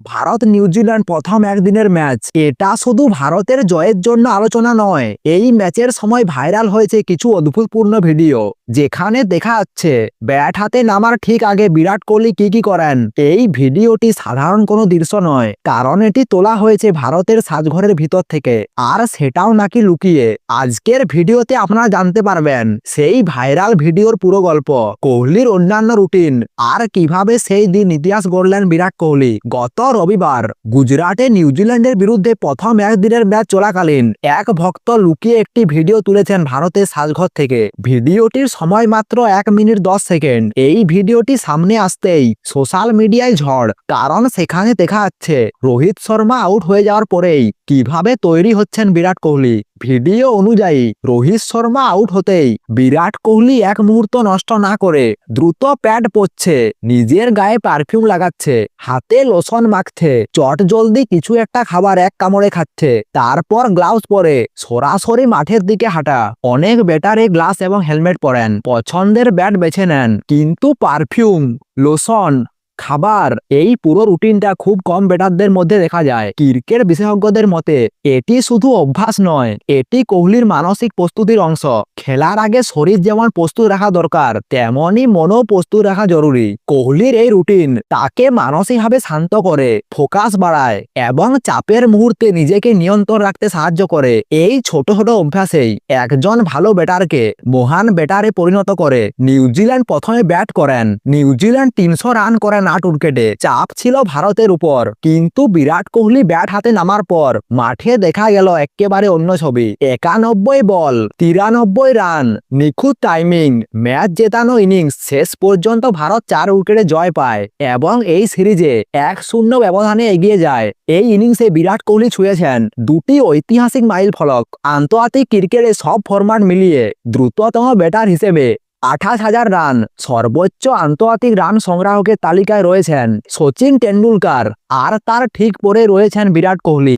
Bharat New Zealand প্রথম একদিনের match. এটা শুধু ভারতের জয়ের জন্য আলোচনা নয়, এই ম্যাচের সময় ভাইরাল হয়েছে কিছু অদ্ভুতপূর্ণ ভিডিও, যেখানে দেখা যাচ্ছে ব্যাট হাতে নামার ঠিক আগে বিরাট কোহলি কি করেন। এই ভিডিওটি সাধারণ কোনো দৃশ্য নয়, কারণ এটি তোলা হয়েছে ভারতের সাজঘরের ভিতর থেকে, আর সেটাও নাকি লুকিয়ে। আজকের ভিডিওতে আপনারা জানতে পারবেন সেই ভাইরাল ভিডিওর পুরো গল্প, কোহলির অন্যান্য রুটিন, আর কিভাবে সেই দিন ইতিহাস গড়লেন বিরাট কোহলি। গত রবিবার গুজরাটে নিউজিল্যান্ডের বিরুদ্ধে প্রথম একদিনের ম্যাচ চলাকালীন এক ভক্ত লুকিয়ে একটি ভিডিও তুলেছেন ভারতের সাজঘর থেকে। ভিডিওটির সময় মাত্র 1 মিনিট 10 সেকেন্ড। এই ভিডিওটি সামনে আসতেই সোশ্যাল মিডিয়ায় ঝড়, কারণ সেখানে দেখা যাচ্ছে রোহিত শর্মা আউট হয়ে যাওয়ার পরেই কিভাবে তৈরি হচ্ছেন বিরাট কোহলি। ভিডিও অনুযায়ী রোহিত শর্মা আউট হতেই বিরাট কোহলি এক মুহূর্ত নষ্ট না করে দ্রুত প্যাড পরছে, নিজের গায়ে পারফিউম লাগাচ্ছে, হাতে লোশন মাখছে, চট জলদি কিছু একটা খাবার এক কামড়ে খাচ্ছে, তারপর গ্লাভস পরে সরাসরি মাঠের দিকে হাঁটা। অনেক ব্যাটারে গ্লাস এবং হেলমেট পরেন, পছন্দের ব্যাট বেছে নেন, কিন্তু পারফিউম, লোশন, খাবার, এই পুরো রুটিনটা খুব কম ব্যাটারদের মধ্যে দেখা যায়। ক্রিকেট বিশেষজ্ঞদের মতে এটি শুধু অভ্যাস নয়, এটি কোহলির মানসিক প্রস্তুতির অংশ। খেলার আগে শরীর যেমন প্রস্তুত রাখা দরকার, তেমনই মনও প্রস্তুত রাখা জরুরি। কোহলির এই রুটিন তাকে মানসিকভাবে শান্ত করে, ফোকাস বাড়ায় এবং চাপের মুহূর্তে নিজেকে নিয়ন্ত্রণ রাখতে সাহায্য করে। এই ছোট ছোট অভ্যাসেই একজন ভালো ব্যাটারকে মহান ব্যাটারে পরিণত করে। নিউজিল্যান্ড প্রথমে ব্যাট করেন। নিউজিল্যান্ড 300 রান করেন 8 উইকেটে। চাপ ছিল ভারতের উপর, কিন্তু বিরাট কোহলি ব্যাট হাতে নামার পর মাঠে দেখা গেল একেবারে অন্য ছবি। 91 বল, 93 রান, নিখুঁত টাইমিং, ম্যাচ জেতানো ইনিংস। শেষ পর্যন্ত ভারত 4 উইকেটে জয় পায় এবং এই সিরিজে 1-0 ব্যবধানে এগিয়ে যায়। এই ইনিংসে বিরাট কোহলি ছুঁয়েছেন 2টি ঐতিহাসিক মাইল ফলক। আন্তর্জাতিক ক্রিকেটে সব ফরম্যাট মিলিয়ে দ্রুততম ব্যাটার হিসেবে 28,000 রান, সর্বোচ্চ আন্তর্জাতিক রান সংগ্রাহকের তালিকায় রয়েছেন সচিন টেন্ডুলকার, আর তার ঠিক পরে রয়েছেন বিরাট কোহলি।